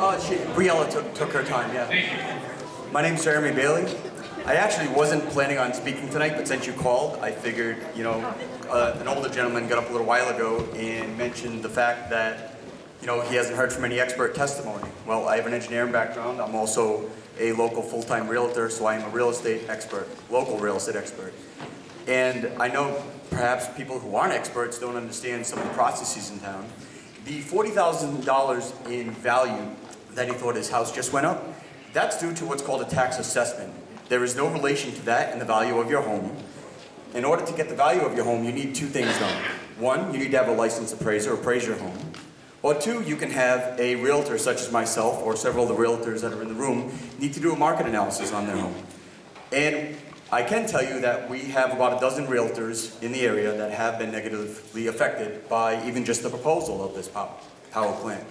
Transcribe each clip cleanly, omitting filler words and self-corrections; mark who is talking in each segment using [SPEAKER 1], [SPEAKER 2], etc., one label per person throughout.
[SPEAKER 1] Briella took her time, yeah.
[SPEAKER 2] Thank you.
[SPEAKER 1] My name's Jeremy Bailey. I actually wasn't planning on speaking tonight, but since you called, I figured, an older gentleman got up a little while ago and mentioned the fact that, he hasn't heard from any expert testimony. Well, I have an engineering background. I'm also a local full-time realtor, so I am a real estate expert, local real estate expert. And I know perhaps people who aren't experts don't understand some of the processes in town. The $40,000 in value that he thought his house just went up, that's due to what's called a tax assessment. There is no relation to that and the value of your home. In order to get the value of your home, you need two things done. One, you need to have a licensed appraiser appraise your home. Or two, you can have a realtor such as myself or several of the realtors that are in the room need to do a market analysis on their home. And I can tell you that we have about a dozen realtors in the area that have been negatively affected by even just the proposal of this power plant.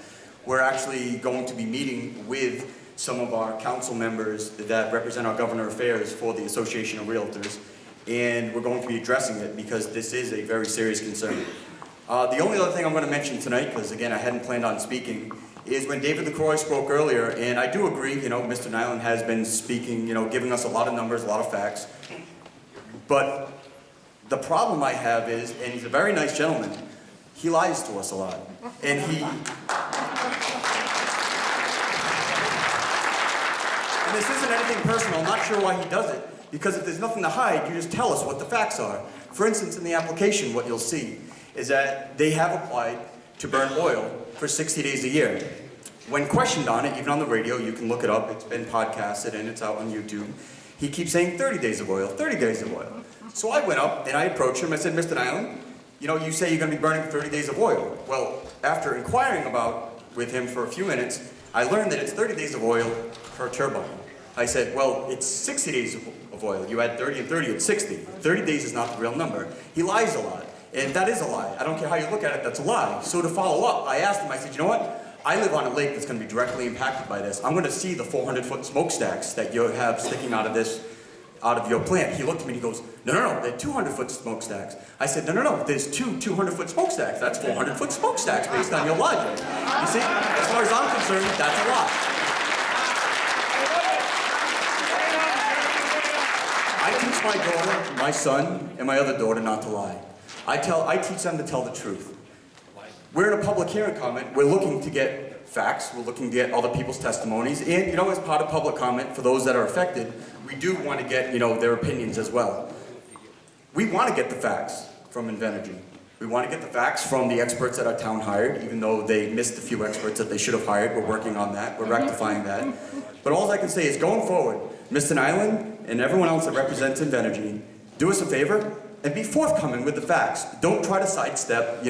[SPEAKER 1] We're actually going to be meeting with some of our council members that represent our governor affairs for the Association of Realtors, and we're going to be addressing it because this is a very serious concern. The only other thing I'm going to mention tonight, because again I hadn't planned on speaking, is when David LaCroix spoke earlier, and I do agree, Mr. Nyland has been speaking, giving us a lot of numbers, a lot of facts, but the problem I have is, and he's a very nice gentleman, he lies to us a lot, and And this isn't anything personal, I'm not sure why he does it, because if there's nothing to hide, you just tell us what the facts are. For instance, in the application, what you'll see is that they have applied to burn oil for 60 days a year. When questioned on it, even on the radio, you can look it up, it's been podcasted and it's out on YouTube, he keeps saying 30 days of oil, 30 days of oil. So I went up and I approached him, I said, Mr. Nyland, you say you're going to be burning 30 days of oil. Well, after inquiring with him for a few minutes, I learned that it's 30 days of oil per turbine. I said, well, it's 60 days of oil. You add 30 and 30, it's 60. 30 days is not the real number. He lies a lot, and that is a lie. I don't care how you look at it, that's a lie. So to follow up, I asked him, I said, you know what? I live on a lake that's going to be directly impacted by this. I'm going to see the 400-foot smokestacks that you have sticking out of your plant. He looked at me and he goes, no, they're 200-foot smokestacks. I said, no, there's two 200-foot smokestacks. That's 400-foot smokestacks based on your logic. You see, as far as I'm concerned, that's a lie. I teach my daughter, my son, and my other daughter not to lie. I teach them to tell the truth. We're in a public hearing comment. We're looking to get facts. We're looking to get other people's testimonies. And, as part of public comment, for those that are affected, we do want to get, their opinions as well. We want to get the facts from Invenergy. We want to get the facts from the experts that our town hired, even though they missed a few experts that they should have hired. We're working on that. We're rectifying that. But all I can say is, going forward, Mr. Nyland and everyone else that represents Invenergy, do us a favor and be forthcoming with the facts. Don't try to sidestep,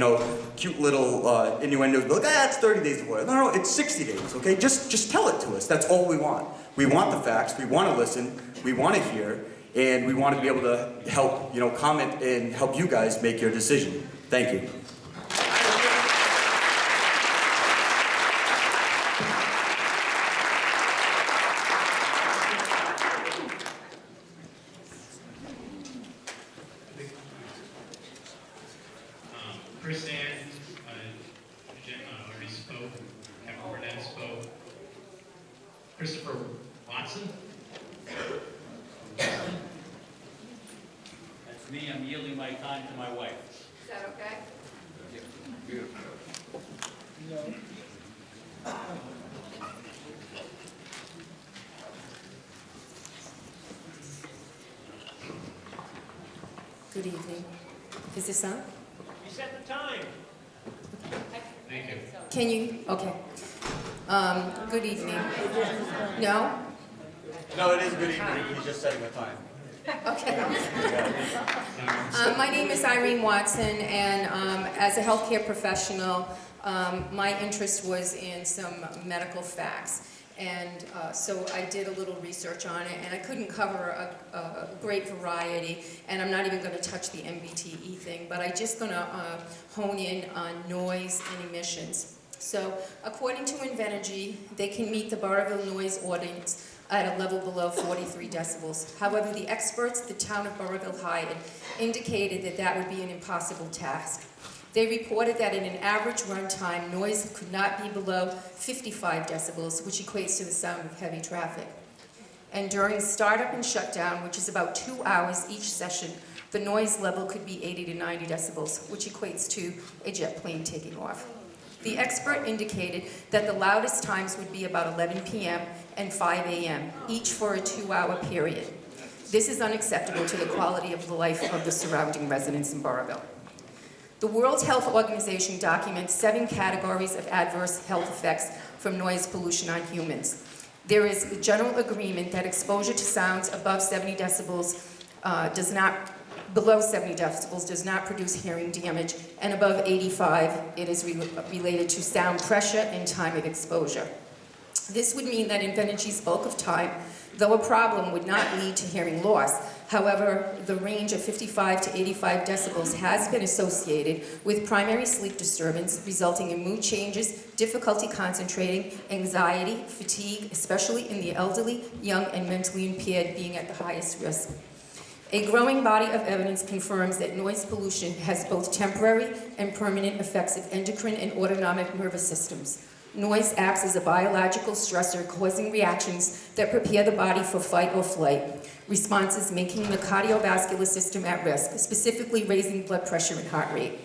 [SPEAKER 1] cute little innuendos. Like, it's 30 days of oil. No, it's 60 days, okay? Just tell it to us. That's all we want. We want the facts. We want to listen. We want to hear. And we want to be able to help, comment and help you guys make your decision. Thank you.
[SPEAKER 2] Christopher Watson.
[SPEAKER 3] That's me. I'm yielding my time to my wife.
[SPEAKER 4] Is that okay?
[SPEAKER 3] Beautiful.
[SPEAKER 4] Good evening. Is this on?
[SPEAKER 2] You set the time. Thank you.
[SPEAKER 4] Can you? Okay. Good evening. No?
[SPEAKER 1] No, it is good evening. He's just setting the time.
[SPEAKER 4] Okay. My name is Irene Watson, and as a healthcare professional, my interest was in some medical facts. And so I did a little research on it, and I couldn't cover a great variety, and I'm not even going to touch the MBTE thing, but I'm just going to hone in on noise and emissions. So according to Invenergy, they can meet the Burrillville noise ordinance at a level below 43 decibels. However, the experts the town of Burrillville hired indicated that that would be an impossible task. They reported that in an average runtime, noise could not be below 55 decibels, which equates to the sound of heavy traffic. And during startup and shutdown, which is about 2 hours each session, the noise level could be 80 to 90 decibels, which equates to a jet plane taking off. The expert indicated that the loudest times would be about 11 p.m. and 5 a.m., each for a 2-hour period. This is unacceptable to the quality of life of the surrounding residents in Burrillville. The World Health Organization documents 7 categories of adverse health effects from noise pollution on humans. There is general agreement that exposure to sounds above 70 decibels below 70 decibels does not produce hearing damage, and above 85, it is related to sound pressure and time of exposure. This would mean that Invenergy's bulk of time, though a problem, would not lead to hearing loss. However, the range of 55 to 85 decibels has been associated with primary sleep disturbance, resulting in mood changes, difficulty concentrating, anxiety, fatigue, especially in the elderly, young, and mentally impaired being at the highest risk. A growing body of evidence confirms that noise pollution has both temporary and permanent effects of endocrine and autonomic nervous systems. Noise acts as a biological stressor, causing reactions that prepare the body for fight or flight, responses making the cardiovascular system at risk, specifically raising blood pressure and heart rate.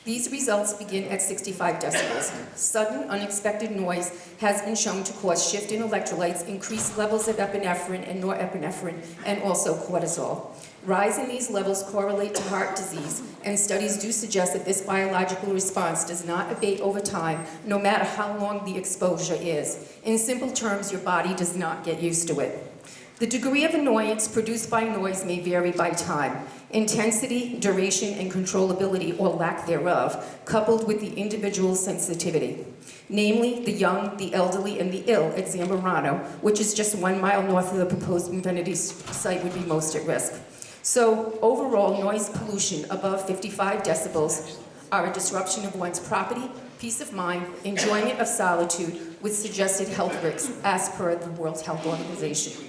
[SPEAKER 4] These results begin at 65 decibels. Sudden, unexpected noise has been shown to cause shift in electrolytes, increased levels of epinephrine and norepinephrine, and also cortisol. Rise in these levels correlate to heart disease, and studies do suggest that this biological response does not abate over time, no matter how long the exposure is. In simple terms, your body does not get used to it. The degree of annoyance produced by noise may vary by time. Intensity, duration, and controllability, or lack thereof, coupled with the individual's sensitivity. Namely, the young, the elderly, and the ill at Zamorano, which is just 1 mile north of the proposed Invenergy site, would be most at risk. So, overall, noise pollution above 55 decibels are a disruption of one's property, peace of mind, enjoyment of solitude, with suggested health risks, as per the World Health Organization.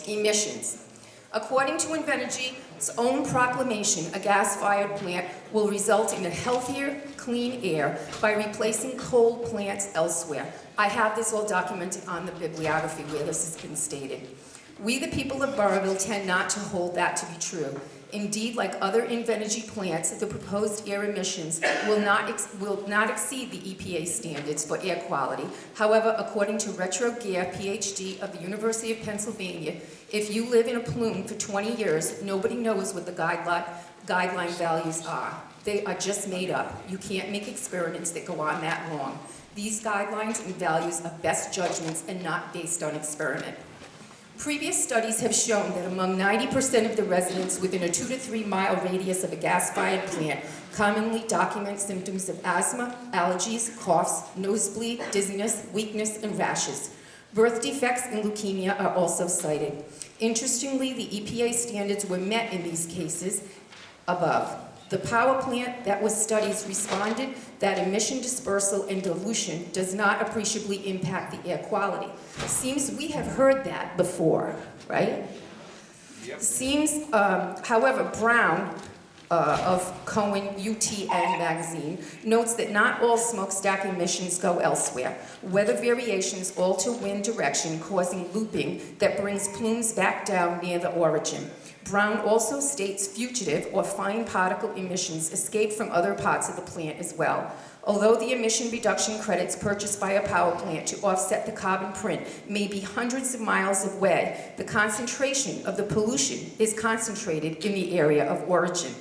[SPEAKER 4] Emissions. According to Invenergy's own proclamation, a gas-fired plant will result in a healthier, clean air by replacing coal plants elsewhere. I have this all documented on the bibliography where this has been stated. We, the people of Burrillville, tend not to hold that to be true. Indeed, like other Invenergy plants, the proposed air emissions will not exceed the EPA standards for air quality. However, according to Retro Gear, PhD of the University of Pennsylvania, if you live in a plume for 20 years, nobody knows what the guideline values are. They are just made up. You can't make experiments that go on that long. These guidelines and values are best judgments and not based on experiment. Previous studies have shown that among 90% of the residents within a 2 to 3 mile radius of a gas-fired plant commonly document symptoms of asthma, allergies, coughs, nosebleed, dizziness, weakness, and rashes. Birth defects and leukemia are also cited. Interestingly, the EPA standards were met in these cases above. The power plant that was studied responded that emission dispersal and dilution does not appreciably impact the air quality. Seems we have heard that before, right?
[SPEAKER 3] Yep.
[SPEAKER 4] Seems, however, Brown of Cohen UTN magazine notes that not all smokestack emissions go elsewhere. Weather variations alter wind direction, causing looping that brings plumes back down near the origin. Brown also states fugitive or fine particle emissions escape from other parts of the plant as well. Although the emission reduction credits purchased by a power plant to offset the carbon print may be hundreds of miles away, the concentration of the pollution is concentrated in the area of origin.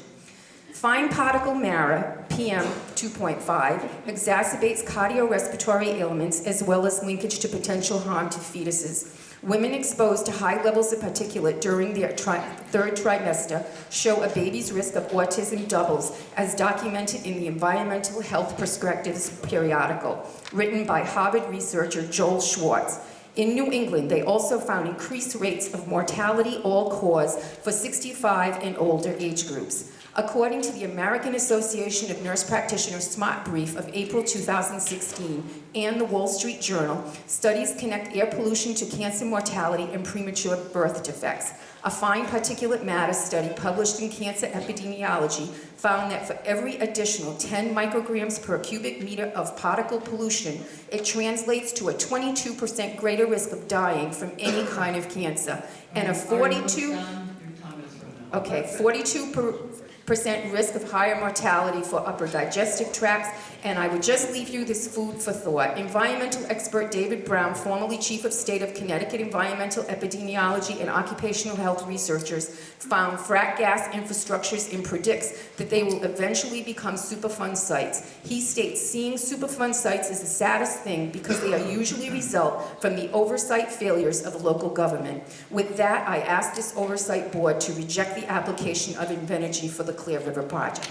[SPEAKER 4] Fine particle matter, PM 2.5, exacerbates cardiorespiratory ailments as well as linkage to potential harm to fetuses. Women exposed to high levels of particulate during their third trimester show a baby's risk of autism doubles, as documented in the Environmental Health Perspectives periodical, written by Harvard researcher Joel Schwartz. In New England, they also found increased rates of mortality all-cause for 65 and older age groups. According to the American Association of Nurse Practitioners Smart Brief of April 2016 and the Wall Street Journal, studies connect air pollution to cancer mortality and premature birth defects. A fine particulate matter study published in Cancer Epidemiology found that for every additional 10 micrograms per cubic meter of particle pollution, it translates to a 22% greater risk of dying from any kind of cancer, and a 42% risk of higher mortality for upper digestive tracts. And I would just leave you this food for thought. Environmental expert David Brown, formerly Chief of State of Connecticut Environmental Epidemiology and Occupational Health Researchers, found frack gas infrastructures and predicts that they will eventually become Superfund sites. He states seeing Superfund sites is the saddest thing because they are usually result from the oversight failures of local government. With that, I ask this oversight board to reject the application of Invenergy for the Clear River project.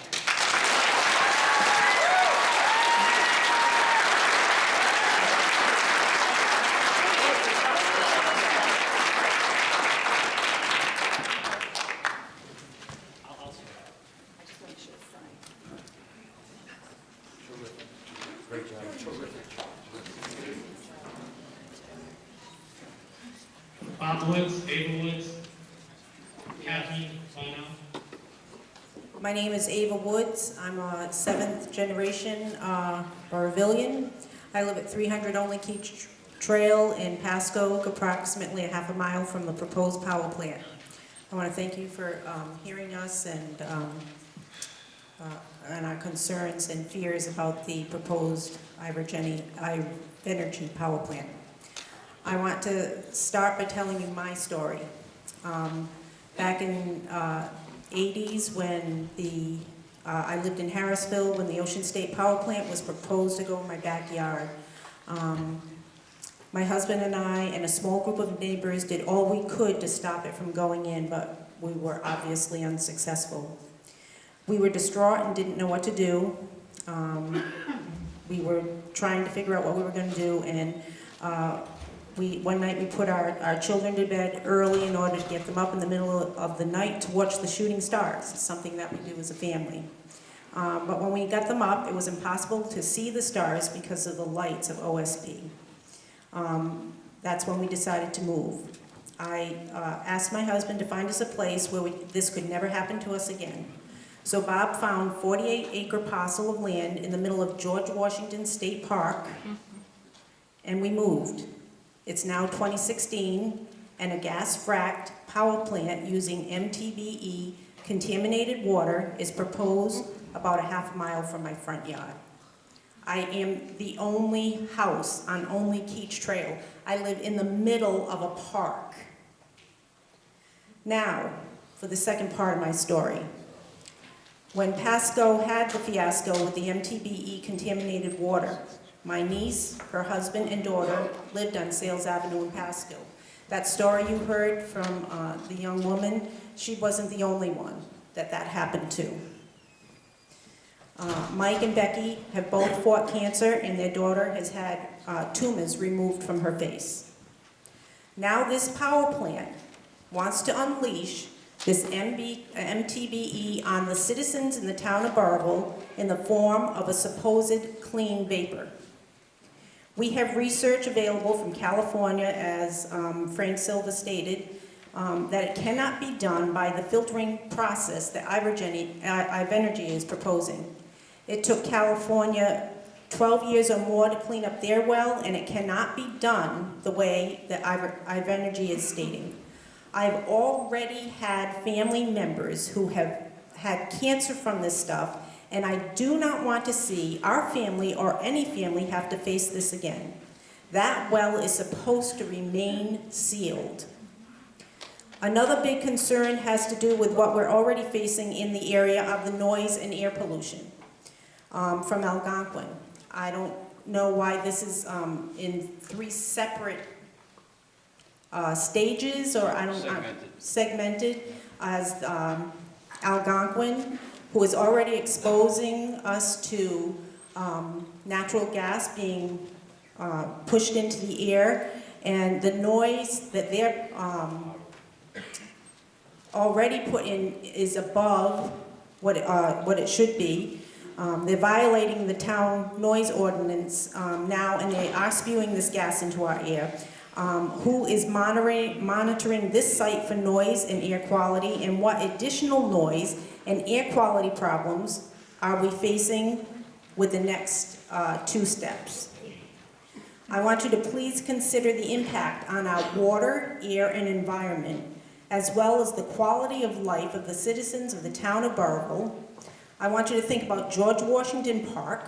[SPEAKER 2] Bob Woods, Ava Woods, Kathy, Lino.
[SPEAKER 5] My name is Ava Woods. I'm a 7th generation Burrillvillian. I live at 300 Only Keach Trail in Pasco, approximately a half a mile from the proposed power plant. I want to thank you for hearing us and our concerns and fears about the proposed Ivenergy power plant. I want to start by telling you my story. Back in 80s when I lived in Harrisville when the Ocean State Power Plant was proposed to go in my backyard. My husband and I and a small group of neighbors did all we could to stop it from going in, but we were obviously unsuccessful. We were distraught and didn't know what to do. We were trying to figure out what we were going to do, and one night we put our children to bed early in order to get them up in the middle of the night to watch the shooting stars. It's something that we do as a family. But when we got them up, it was impossible to see the stars because of the lights of OSP. That's when we decided to move. I asked my husband to find us a place where this could never happen to us again. So Bob found 48-acre parcel of land in the middle of George Washington State Park, and we moved. It's now 2016, and a gas-fracked power plant using MTBE contaminated water is proposed about a half mile from my front yard. I am the only house on Only Keach Trail. I live in the middle of a park. Now, for the second part of my story. When Pasco had the fiasco with the MTBE contaminated water, my niece, her husband, and daughter lived on Sales Avenue in Pasco. That story you heard from the young woman, she wasn't the only one that happened to. Mike and Becky have both fought cancer, and their daughter has had tumors removed from her face. Now this power plant wants to unleash this MTBE on the citizens in the town of Burrillville in the form of a supposed clean vapor. We have research available from California, as Frank Silva stated, that it cannot be done by the filtering process that Ivenergy is proposing. It took California 12 years or more to clean up their well, and it cannot be done the way that Ivenergy is stating. I've already had family members who have had cancer from this stuff, and I do not want to see our family or any family have to face this again. That well is supposed to remain sealed. Another big concern has to do with what we're already facing in the area of the noise and air pollution from Algonquin. I don't know why this is in 3 separate stages, or segmented as Algonquin, who is already exposing us to natural gas being pushed into the air, and the noise that they're already put in is above what it should be. They're violating the town noise ordinance now, and they are spewing this gas into our air. Who is monitoring this site for noise and air quality, and what additional noise and air quality problems are we facing with the next 2 steps? I want you to please consider the impact on our water, air, and environment, as well as the quality of life of the citizens of the town of Burrillville. I want you to think about George Washington Park,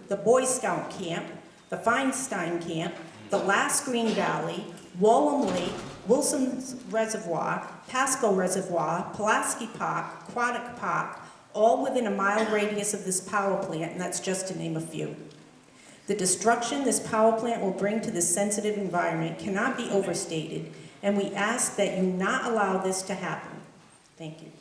[SPEAKER 5] the Boy Scout Camp, the Feinstein Camp, the Last Green Valley, Wallum Lake, Wilson's Reservoir, Pasco Reservoir, Pulaski Park, Aquatic Park, all within a mile radius of this power plant, and that's just to name a few. The destruction this power plant will bring to this sensitive environment cannot be overstated, and we ask that you not allow this to happen. Thank you.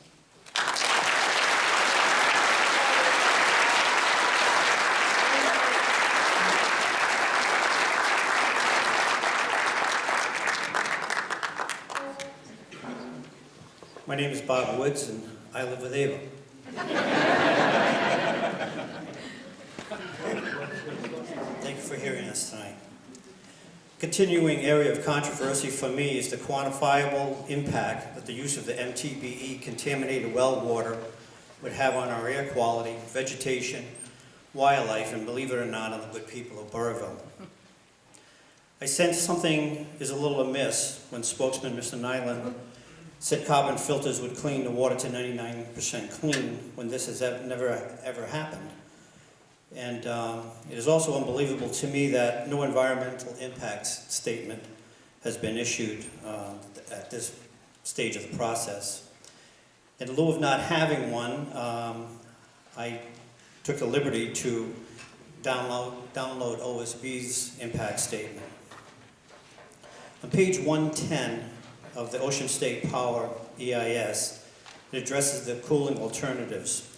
[SPEAKER 6] My name is Bob Woods, and I live with Ava. Thank you for hearing us tonight. Continuing area of controversy for me is the quantifiable impact that the use of the MTBE contaminated well water would have on our air quality, vegetation, wildlife, and believe it or not, on the good people of Burrillville. I sense something is a little amiss when spokesman Mr. Nyland said carbon filters would clean the water to 99% clean when this has never ever happened. And it is also unbelievable to me that no environmental impact statement has been issued at this stage of the process. In lieu of not having one, I took the liberty to download OSB's impact statement. On page 110 of the Ocean State Power EIS, it addresses the cooling alternatives.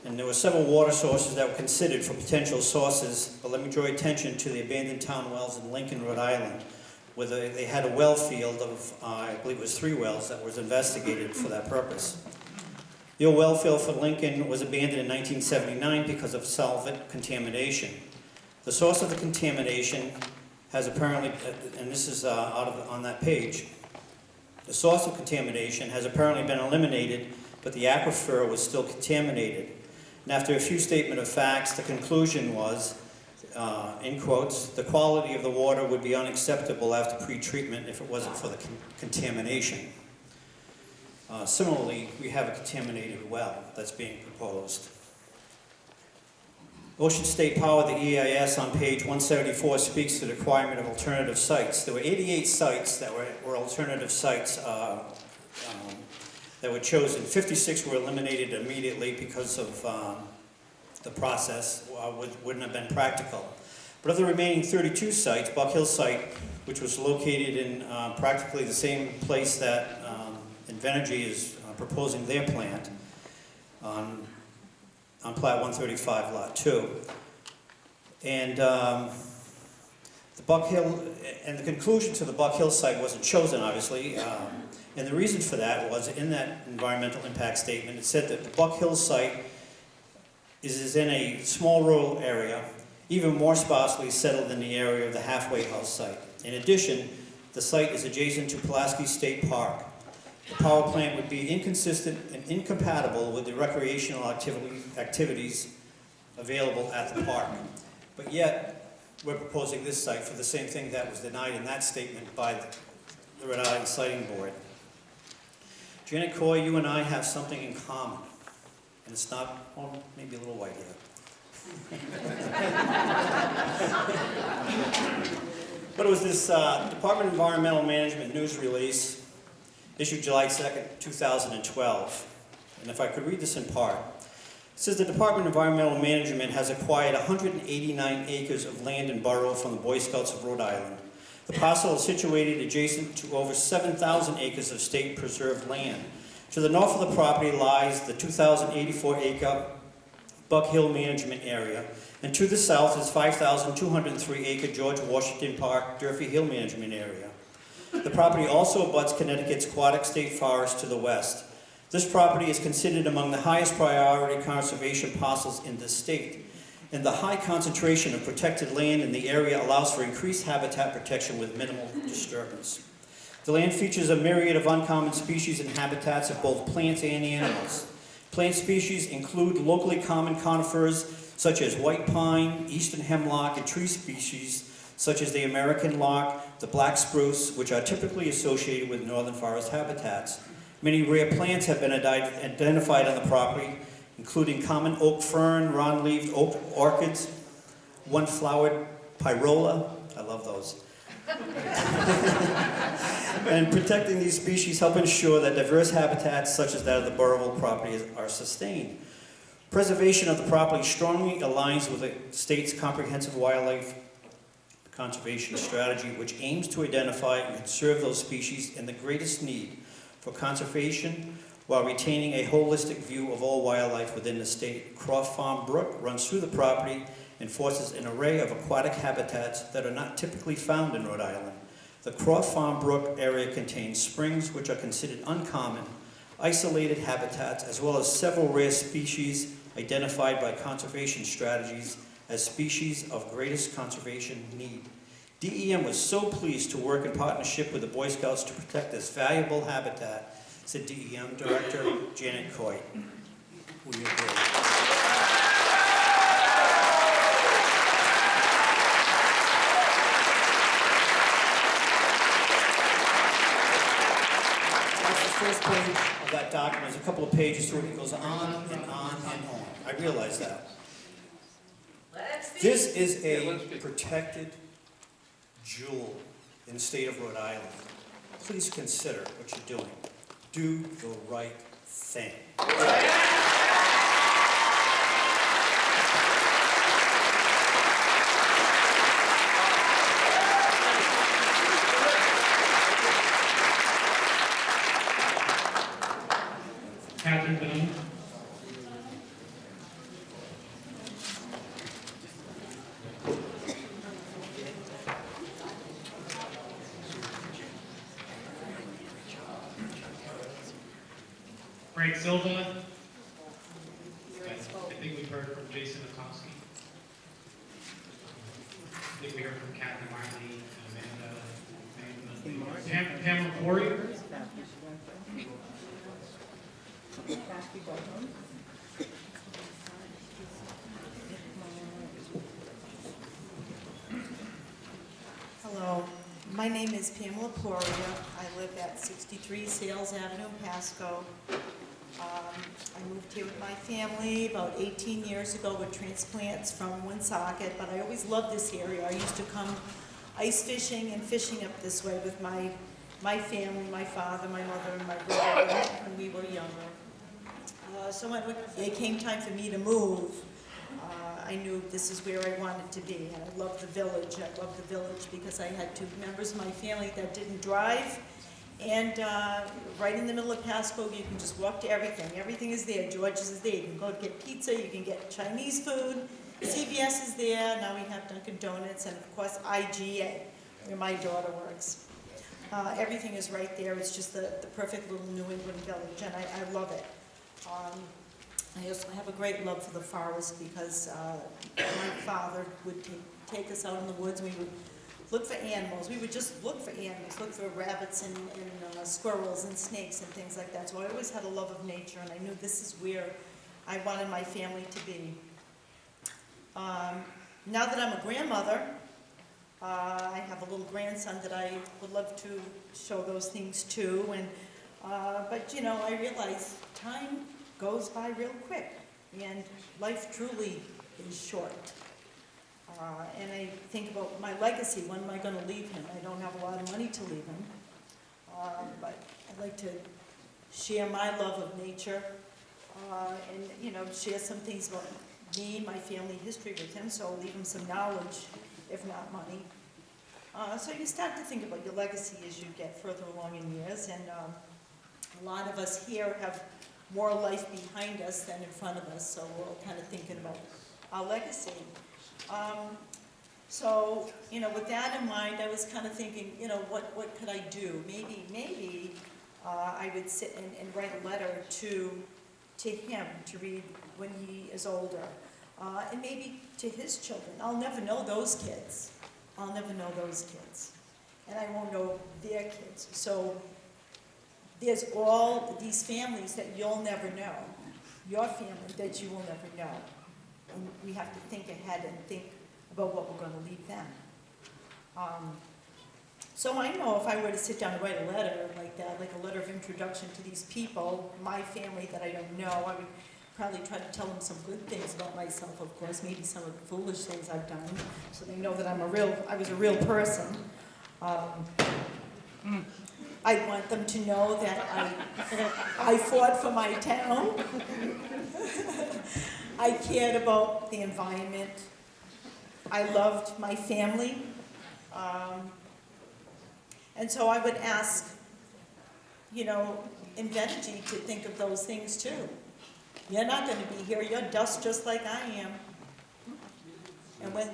[SPEAKER 6] And there were several water sources that were considered for potential sources, but let me draw attention to the abandoned town wells in Lincoln, Rhode Island, where they had a well field of, I believe it was 3 wells that was investigated for that purpose. The old well field for Lincoln was abandoned in 1979 because of solvent contamination. The source of the contamination has apparently, and this is on that page, the source of contamination has apparently been eliminated, but the aquifer was still contaminated. And after a few statement of facts, the conclusion was, in quotes, the quality of the water would be unacceptable after pre-treatment if it wasn't for the contamination. Similarly, we have a contaminated well that's being proposed. Ocean State Power, the EIS on page 174 speaks to the requirement of alternative sites. There were 88 sites that were alternative sites that were chosen. 56 were eliminated immediately because of the process wouldn't have been practical. But of the remaining 32 sites, Buck Hill site, which was located in practically the same place that Invenergy is proposing their plant on Plat 135, Lot 2. And the Buck Hill, and the conclusion to the Buck Hill site wasn't chosen, obviously, and the reason for that was in that environmental impact statement, it said that the Buck Hill site is in a small rural area, even more sparsely settled than the area of the Halfway House site. In addition, the site is adjacent to Pulaski State Park. The power plant would be inconsistent and incompatible with the recreational activities available at the park. But yet, we're proposing this site for the same thing that was denied in that statement by the Rhode Island Siting Board. Janet Coy, you and I have something in common. And it's not, well, maybe a little white here. But it was this Department of Environmental Management news release issued July 2nd, 2012. And if I could read this in part. It says the Department of Environmental Management has acquired 189 acres of land in Burrillville from the Boy Scouts of Rhode Island. The parcel is situated adjacent to over 7,000 acres of state preserved land. To the north of the property lies the 2,084-acre Buck Hill Management Area, and to the south is 5,203-acre George Washington Park Durfee Hill Management Area. The property also abuts Connecticut's Aquatic State Forest to the west. This property is considered among the highest priority conservation parcels in the state, and the high concentration of protected land in the area allows for increased habitat protection with minimal disturbance. The land features a myriad of uncommon species and habitats of both plants and animals. Plant species include locally common conifers such as white pine, eastern hemlock, and tree species such as the American lock, the black spruce, which are typically associated with northern forest habitats. Many rare plants have been identified on the property, including common oak fern, round-leaved oak orchids, one-flowered pyrola, I love those. And protecting these species help ensure that diverse habitats such as that of the Burrillville property are sustained. Preservation of the property strongly aligns with the state's comprehensive wildlife conservation strategy, which aims to identify and conserve those species in the greatest need for conservation while retaining a holistic view of all wildlife within the state. Croft Farm Brook runs through the property and forces an array of aquatic habitats that are not typically found in Rhode Island. The Croft Farm Brook area contains springs which are considered uncommon, isolated habitats, as well as several rare species identified by conservation strategies as species of greatest conservation need. DEM was so pleased to work in partnership with the Boy Scouts to protect this valuable habitat, said DEM Director Janet Coit. We agree. First page of that document, there's a couple of pages through it. It goes on and on and on. I realize that. This is a protected jewel in the state of Rhode Island. Please consider what you're doing. Do the right thing.
[SPEAKER 2] Catherine Boone. Frank Silva. I think we've heard from Jason Atowski. I think we heard from Kathy Marley, Amanda, Pamela Poirier.
[SPEAKER 7] Hello, my name is Pamela Poirier. I live at 63 Sales Avenue, Pasco. I moved here with my family about 18 years ago with transplants from Woonsocket, but I always loved this area. I used to come ice fishing and fishing up this way with my family, my father, my mother, and my brother when we were younger. So when it came time for me to move, I knew this is where I wanted to be. And I love the village. I love the village because I had two members of my family that didn't drive. And right in the middle of Pasco, you can just walk to everything. Everything is there. George's is there. You can go get pizza. You can get Chinese food. CVS is there. Now we have Dunkin' Donuts. And, of course, IGA, where my daughter works. Everything is right there. It's just the perfect little New England village, and I love it. I also have a great love for the forest because my father would take us out in the woods and we would look for animals. We would just look for animals, look for rabbits and squirrels and snakes and things like that. So I always had a love of nature, and I knew this is where I wanted my family to be. Now that I'm a grandmother, I have a little grandson that I would love to show those things to. And but you know, I realize time goes by real quick, and life truly is short. And I think about my legacy. When am I going to leave him? I don't have a lot of money to leave him, but I'd like to share my love of nature, and you know, share some things about me, my family history with him. So leave him some knowledge, if not money. So you start to think about your legacy as you get further along in years, and a lot of us here have more life behind us than in front of us, so we're all kind of thinking about our legacy. So, you know, with that in mind, I was kind of thinking, you know, what could I do? Maybe I would sit and write a letter to him to read when he is older. And maybe to his children. I'll never know those kids. I'll never know those kids. And I won't know their kids. So there's all these families that you'll never know. Your family that you will never know. And we have to think ahead and think about what we're going to leave them. So I know if I were to sit down and write a letter like that, like a letter of introduction to these people, my family that I don't know, I would probably try to tell them some good things about myself, of course, maybe some of the foolish things I've done, so they know that I was a real person. I want them to know that I fought for my town. I cared about the environment. I loved my family. And so I would ask, Invenergy to think of those things too. You're not going to be here. You're dust just like I am. And when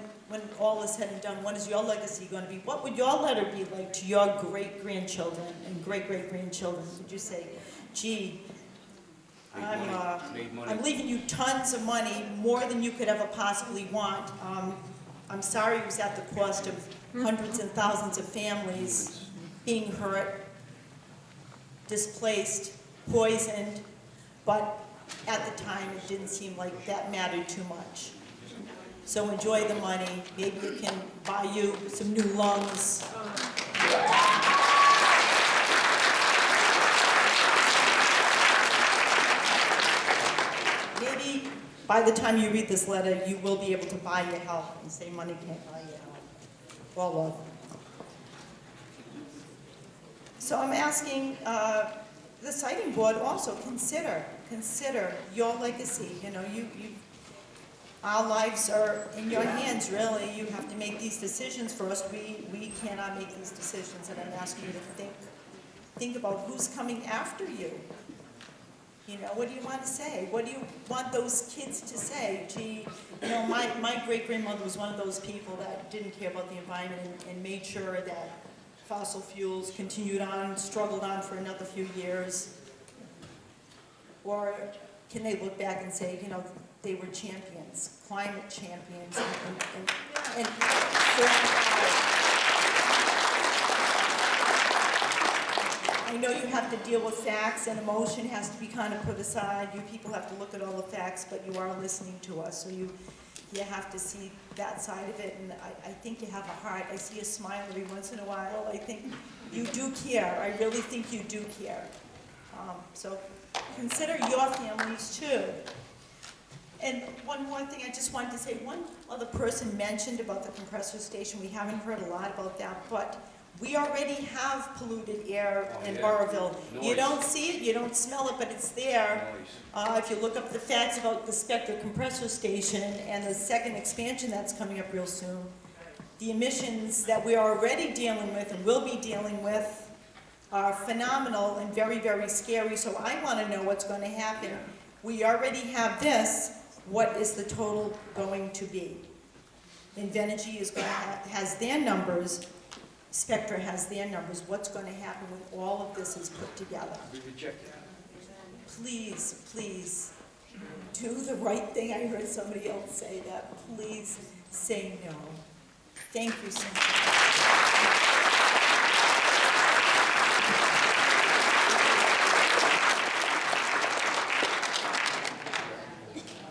[SPEAKER 7] all is said and done, what is your legacy going to be? What would your letter be like to your great-grandchildren and great-great-grandchildren? Would you say, gee, I'm leaving you tons of money, more than you could ever possibly want. I'm sorry it was at the cost of hundreds and thousands of families being hurt, displaced, poisoned, but at the time it didn't seem like that mattered too much. So enjoy the money. Maybe it can buy you some new lungs. Maybe by the time you read this letter, you will be able to buy your health and say money can't buy your health. Or love. So I'm asking the siting board also consider your legacy. Our lives are in your hands, really. You have to make these decisions for us. We cannot make these decisions, and I'm asking you to think about who's coming after you. What do you want to say? What do you want those kids to say? Gee, my great-grandmother was one of those people that didn't care about the environment and made sure that fossil fuels continued on, struggled on for another few years. Or can they look back and say, they were champions, climate champions, and I know you have to deal with facts, and emotion has to be kind of put aside. You people have to look at all the facts, but you are listening to us, so you have to see that side of it, and I think you have a heart. I see a smile every once in a while. I think you do care. I really think you do care. So consider your families too. And one more thing I just wanted to say, one other person mentioned about the compressor station. We haven't heard a lot about that, but we already have polluted air in Burrillville. You don't see it, you don't smell it, but it's there. If you look up the facts about the Spectre compressor station and the second expansion that's coming up real soon, the emissions that we're already dealing with and will be dealing with are phenomenal and very, very scary. So I want to know what's going to happen. We already have this. What is the total going to be? Invenergy is going to has their numbers. Spectre has their numbers. What's going to happen when all of this is put together? Please, please, do the right thing. I heard somebody else say that. Please say no. Thank you so much.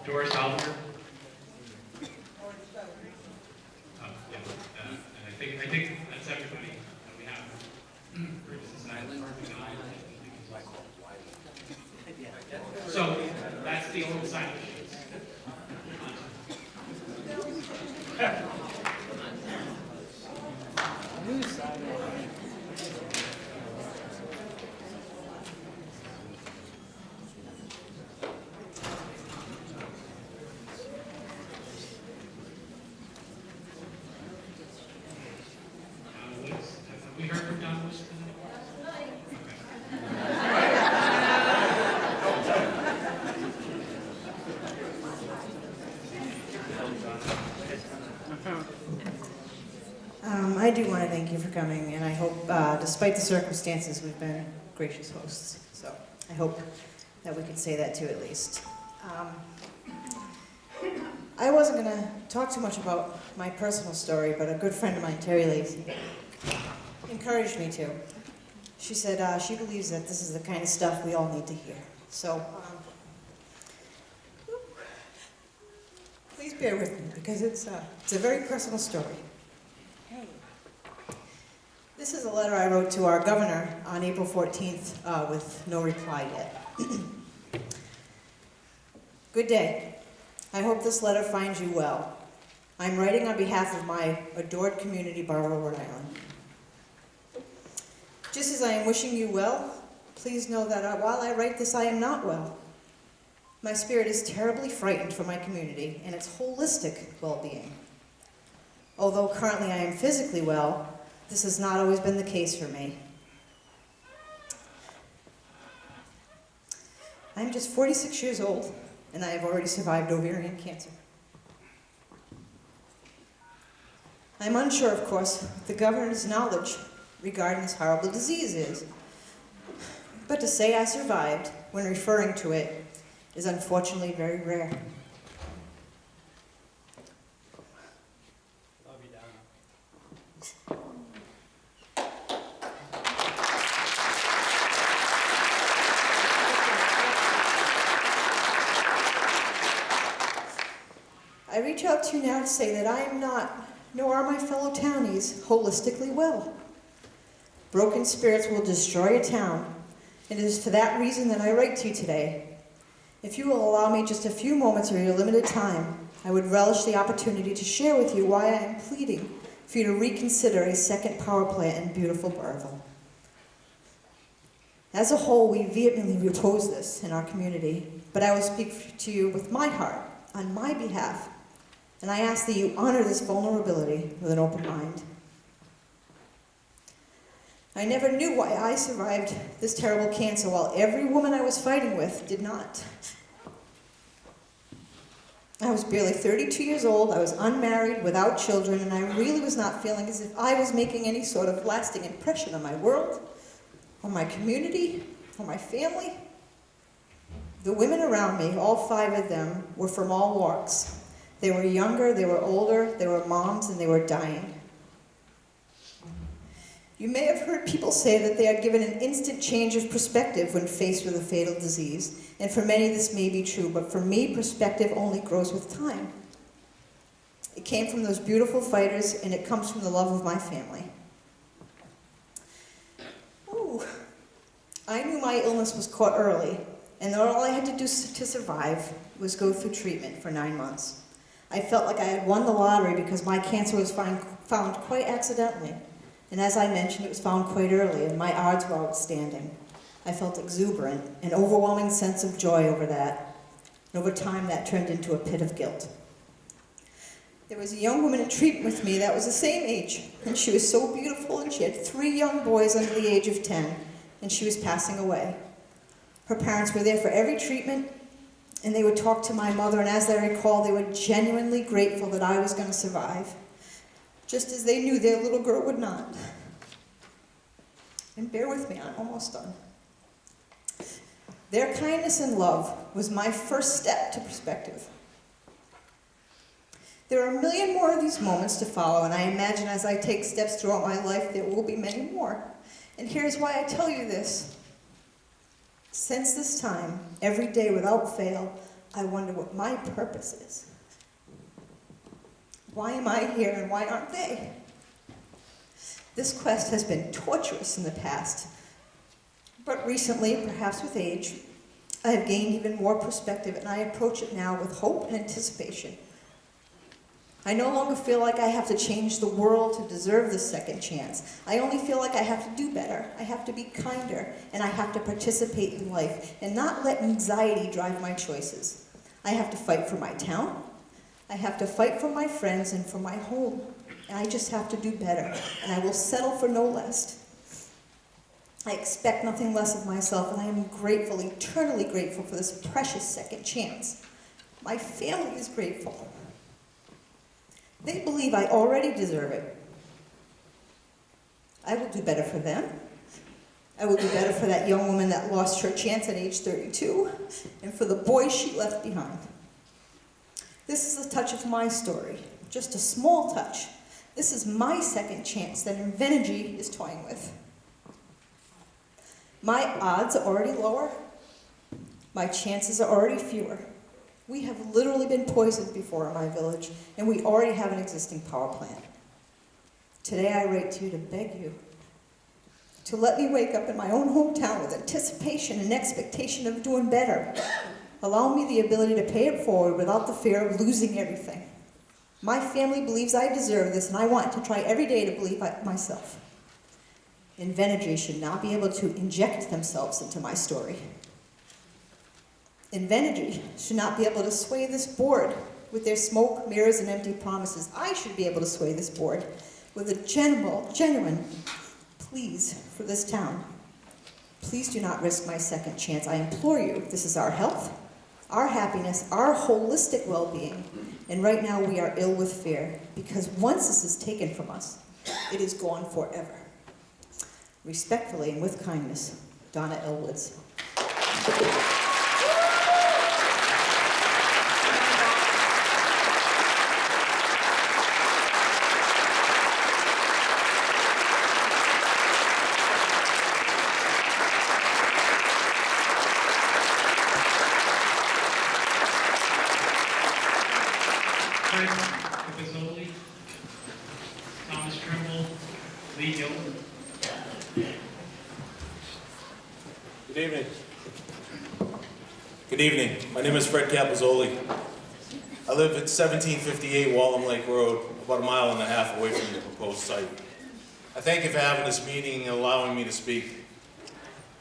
[SPEAKER 2] Doris Alver. And I think that's everybody that we have. So that's the old side of the sheets. We heard from Don Woods tonight?
[SPEAKER 8] I do want to thank you for coming, and I hope, despite the circumstances, we've been
[SPEAKER 7] gracious hosts. So I hope that we can say that too at least. I wasn't going to talk too much about my personal story, but a good friend of mine, Terry Lacey, encouraged me to. She said she believes that this is the kind of stuff we all need to hear. So please bear with me because it's a very personal story. This is a letter I wrote to our governor on April 14th with no reply yet. Good day. I hope this letter finds you well. I'm writing on behalf of my adored community, Burrillville, Rhode Island. Just as I am wishing you well, please know that while I write this, I am not well. My spirit is terribly frightened for my community and its holistic well-being. Although currently I am physically well, this has not always been the case for me. I'm just 46 years old, and I have already survived ovarian cancer. I'm unsure, of course, what the governor's knowledge regarding this horrible disease is. But to say I survived when referring to it is unfortunately very rare.
[SPEAKER 6] Love you, Donna.
[SPEAKER 7] I reach out to you now to say that I am not, nor are my fellow townies, holistically well. Broken spirits will destroy a town, and it is for that reason that I write to you today. If you will allow me just a few moments of your limited time, I would relish the opportunity to share with you why I am pleading for you to reconsider a second power plant in beautiful Burrillville. As a whole, we vehemently oppose this in our community, but I will speak to you with my heart, on my behalf, and I ask that you honor this vulnerability with an open mind. I never knew why I survived this terrible cancer while every woman I was fighting with did not. I was barely 32 years old, I was unmarried, without children, and I really was not feeling as if I was making any sort of lasting impression on my world, on my community, on my family. The women around me, all 5 of them, were from all walks. They were younger, they were older, they were moms, and they were dying. You may have heard people say that they are given an instant change of perspective when faced with a fatal disease, and for many this may be true, but for me, perspective only grows with time. It came from those beautiful fighters, and it comes from the love of my family. Ooh. I knew my illness was caught early, and that all I had to do to survive was go through treatment for 9 months. I felt like I had won the lottery because my cancer was found quite accidentally. And as I mentioned, it was found quite early, and my odds were outstanding. I felt exuberant, an overwhelming sense of joy over that. And over time, that turned into a pit of guilt. There was a young woman in treatment with me that was the same age, and she was so beautiful, and she had 3 young boys under the age of 10, and she was passing away. Her parents were there for every treatment, and they would talk to my mother, and as I recall, they were genuinely grateful that I was going to survive, just as they knew their little girl would not. And bear with me, I'm almost done. Their kindness and love was my first step to perspective. There are a million more of these moments to follow, and I imagine as I take steps throughout my life, there will be many more. And here's why I tell you this. Since this time, every day without fail, I wonder what my purpose is. Why am I here and why aren't they? This quest has been torturous in the past, but recently, perhaps with age, I have gained even more perspective, and I approach it now with hope and anticipation. I no longer feel like I have to change the world to deserve this second chance. I only feel like I have to do better, I have to be kinder, and I have to participate in life and not let anxiety drive my choices. I have to fight for my town, I have to fight for my friends and for my home, and I just have to do better, and I will settle for no less. I expect nothing less of myself, and I am grateful, eternally grateful for this precious second chance. My family is grateful. They believe I already deserve it. I will do better for them. I will do better for that young woman that lost her chance at age 32 and for the boys she left behind. This is a touch of my story, just a small touch. This is my second chance that Invenergy is toying with. My odds are already lower. My chances are already fewer. We have literally been poisoned before in my village, and we already have an existing power plant. Today I write to you to beg you to let me wake up in my own hometown with anticipation and expectation of doing better. Allow me the ability to pay it forward without the fear of losing everything. My family believes I deserve this, and I want to try every day to believe myself. Invenergy should not be able to inject themselves into my story. Invenergy should not be able to sway this board with their smoke, mirrors, and empty promises. I should be able to sway this board with a genuine pleas for this town. Please do not risk my second chance. I implore you. This is our health, our happiness, our holistic well-being. And right now we are ill with fear, because once this is taken from us, it is gone forever. Respectfully and with kindness, Donna L. Woods.
[SPEAKER 2] Fred Capizoli, Thomas Trimble, Lee Hilton.
[SPEAKER 8] Good evening. Good evening. My name is Fred Capizoli. I live at 1758 Wallum Lake Road, about 1.5 miles away from the proposed site. I thank you for having this meeting and allowing me to speak.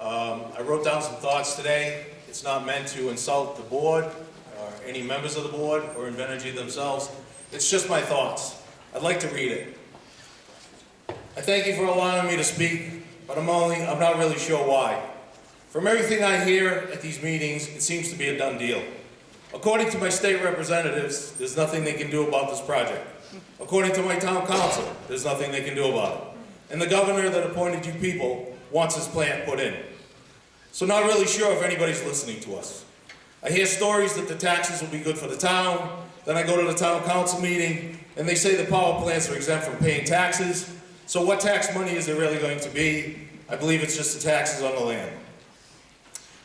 [SPEAKER 8] I wrote down some thoughts today. It's not meant to insult the board, or any members of the board, or Invenergy themselves. It's just my thoughts. I'd like to read it. I thank you for allowing me to speak, but I'm not really sure why. From everything I hear at these meetings, it seems to be a done deal. According to my state representatives, there's nothing they can do about this project. According to my town council, there's nothing they can do about it. And the governor that appointed you people wants his plant put in. So not really sure if anybody's listening to us. I hear stories that the taxes will be good for the town, then I go to the town council meeting, and they say the power plants are exempt from paying taxes. So what tax money is it really going to be? I believe it's just the taxes on the land.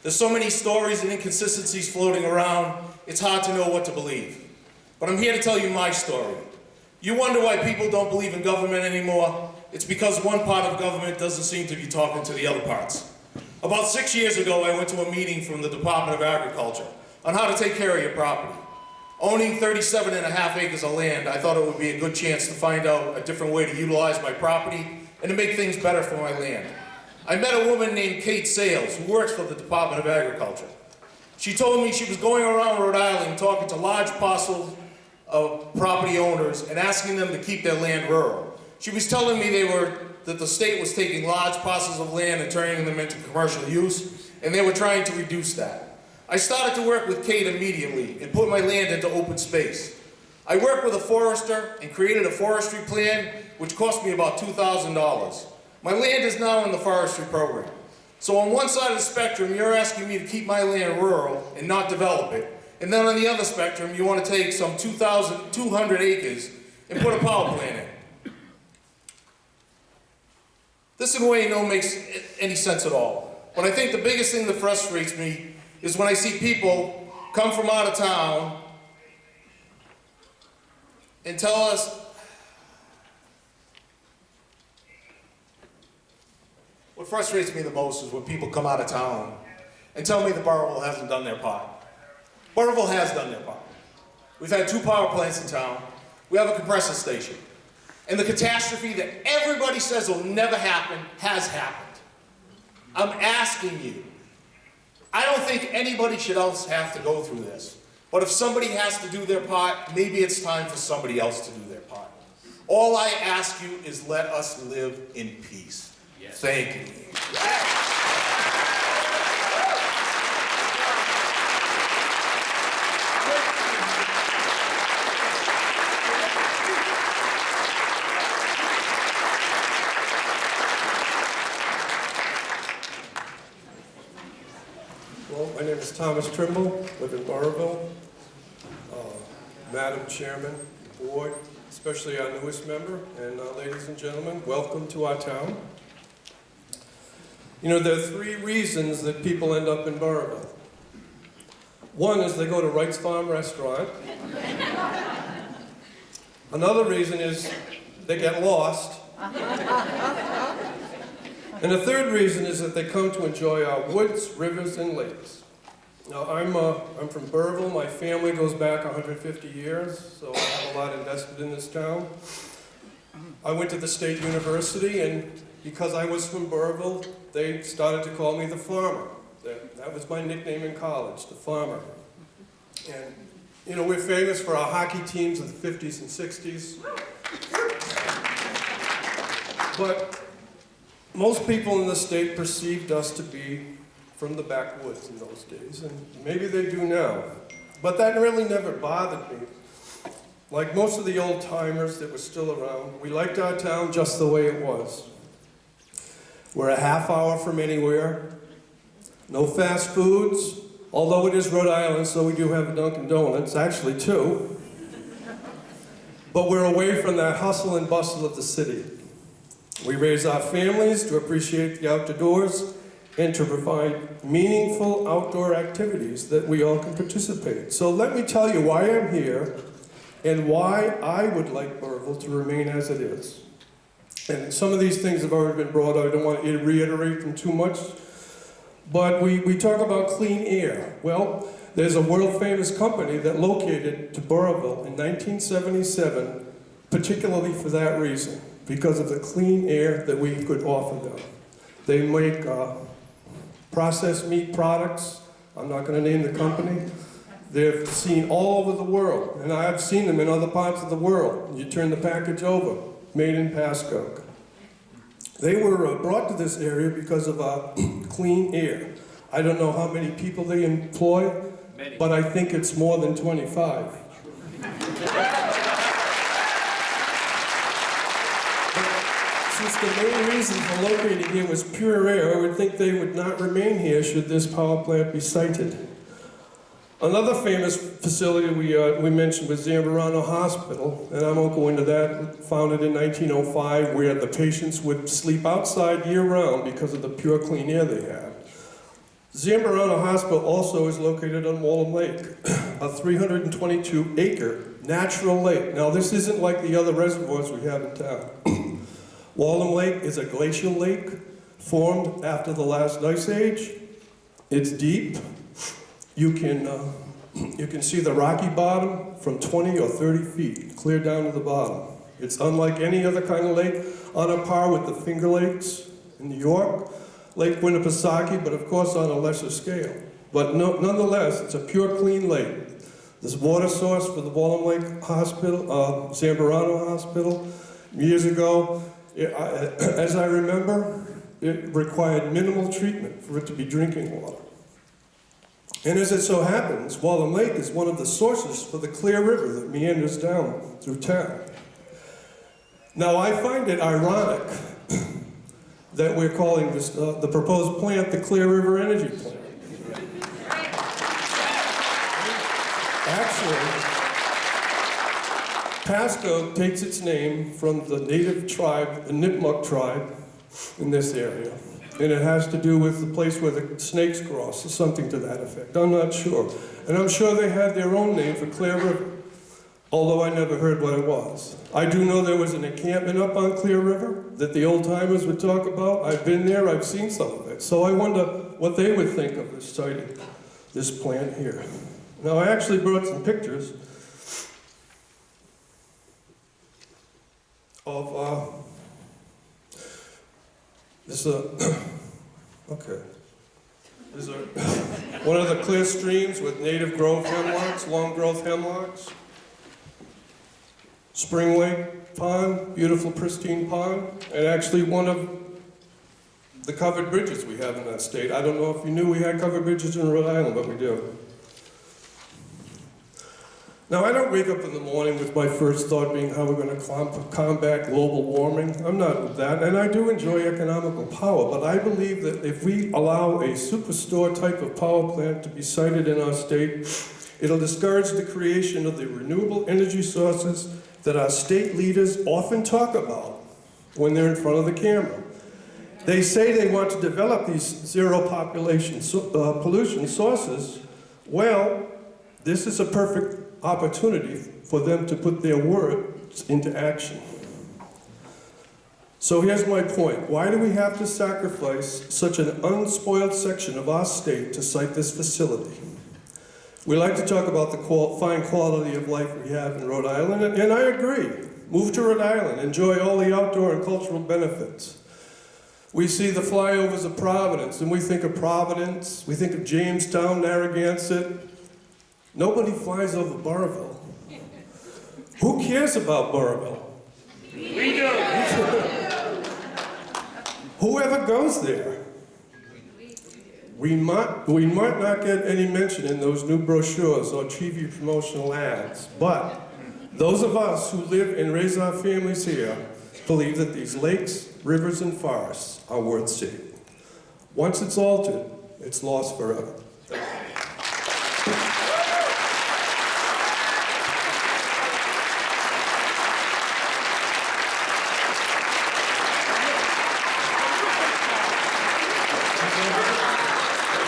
[SPEAKER 8] There's so many stories and inconsistencies floating around, it's hard to know what to believe. But I'm here to tell you my story. You wonder why people don't believe in government anymore? It's because one part of government doesn't seem to be talking to the other parts. About 6 years ago, I went to a meeting from the Department of Agriculture on how to take care of your property. Owning 37.5 acres of land, I thought it would be a good chance to find out a different way to utilize my property and to make things better for my land. I met a woman named Kate Sales, who works for the Department of Agriculture. She told me she was going around Rhode Island talking to large parcels of property owners and asking them to keep their land rural. She was telling me that the state was taking large parcels of land and turning them into commercial use, and they were trying to reduce that. I started to work with Kate immediately and put my land into open space. I worked with a forester and created a forestry plan, which cost me about $2,000. My land is now in the forestry program. So on one side of the spectrum, you're asking me to keep my land rural and not develop it. And then on the other spectrum, you want to take some 2,200 acres and put a power plant in. This in a way don't make any sense at all. But I think the biggest thing that frustrates me is when I see people come from out of town and tell us, what frustrates me the most is when people come out of town and tell me that Burrillville hasn't done their part. Burrillville has done their part. We've had 2 power plants in town. We have a compressor station. And the catastrophe that everybody says will never happen has happened. I'm asking you. I don't think anybody should else have to go through this. But if somebody has to do their part, maybe it's time for somebody else to do their part. All I ask you is let us live in peace. Yes. Thank you.
[SPEAKER 9] My name is Thomas Trimble, live in Burrillville. Madam Chairman, Board, especially our newest member, and ladies and gentlemen, welcome to our town. You know, there are 3 reasons that people end up in Burrillville. One is they go to Wright's Farm Restaurant. Another reason is they get lost. And the third reason is that they come to enjoy our woods, rivers, and lakes. Now, I'm from Burrillville. My family goes back 150 years, so I have a lot invested in this town. I went to the State University, and because I was from Burrillville, they started to call me the farmer. That was my nickname in college, the farmer. And, you know, we're famous for our hockey teams of the 50s and 60s. But most people in the state perceived us to be from the backwoods in those days, and maybe they do now. But that really never bothered me. Like most of the old timers that were still around, we liked our town just the way it was. We're a half hour from anywhere, no fast foods, although it is Rhode Island, so we do have a Dunkin' Donuts, actually 2. But we're away from that hustle and bustle of the city. We raise our families to appreciate the outdoors and to provide meaningful outdoor activities that we all can participate. So let me tell you why I'm here and why I would like Burrillville to remain as it is. And some of these things have already been brought up. I don't want to reiterate them too much. But we talk about clean air. Well, there's a world-famous company that located to Burrillville in 1977, particularly for that reason, because of the clean air that we could offer them. They make processed meat products. I'm not going to name the company. They're seen all over the world, and I've seen them in other parts of the world. You turn the package over, made in Pasco. They were brought to this area because of clean air. I don't know how many people they employ, but I think it's more than 25. Since the main reason for locating here was pure air, I would think they would not remain here should this power plant be sited. Another famous facility we mentioned was Zamorano Hospital, and I won't go into that, founded in 1905, where the patients would sleep outside year-round because of the pure clean air they had. Zamorano Hospital also is located on Wallum Lake, a 322-acre natural lake. Now, this isn't like the other reservoirs we have in town. Wallum Lake is a glacial lake formed after the last ice age. It's deep. You can see the rocky bottom from 20 or 30 feet, clear down to the bottom. It's unlike any other kind of lake, on a par with the Finger Lakes in New York, Lake Winnipesaukee, but of course on a lesser scale. But nonetheless, it's a pure, clean lake. This water source for the Wallum Lake Hospital, Zamorano Hospital, years ago, as I remember, it required minimal treatment for it to be drinking water. And as it so happens, Wallum Lake is one of the sources for the Clear River that meanders down through town. Now, I find it ironic that we're calling this, the proposed plant the Clear River Energy Plant. Actually, Pasco takes its name from the native tribe, the Nipmuc tribe, in this area. And it has to do with the place where the snakes cross, or something to that effect. I'm not sure. And I'm sure they had their own name for Clear River, although I never heard what it was. I do know there was an encampment up on Clear River that the old-timers would talk about. I've been there, I've seen some of it. So I wonder what they would think of this siting, this plant here. Now, I actually brought some pictures of this, okay. These are one of the clear streams with native growth hemlocks, long growth hemlocks. Spring Lake Pond, beautiful pristine pond, and actually one of the covered bridges we have in that state. I don't know if you knew we had covered bridges in Rhode Island, but we do. Now, I don't wake up in the morning with my first thought being how we're going to combat global warming. I'm not with that, and I do enjoy economical power, but I believe that if we allow a superstore type of power plant to be sited in our state, it'll discourage the creation of the renewable energy sources that our state leaders often talk about when they're in front of the camera. They say they want to develop these zero population pollution sources. Well, this is a perfect opportunity for them to put their words into action. So here's my point. Why do we have to sacrifice such an unspoiled section of our state to site this facility? We like to talk about the fine quality of life we have in Rhode Island, and I agree. Move to Rhode Island, enjoy all the outdoor and cultural benefits. We see the flyovers of Providence, and we think of Providence, we think of Jamestown, Narragansett. Nobody flies over Burrillville. Who cares about Burrillville? We do. Whoever goes there. We might not get any mention in those new brochures or TV promotional ads, but those of us who live and raise our families here believe that these lakes, rivers, and forests are worth saving. Once it's altered, it's lost forever.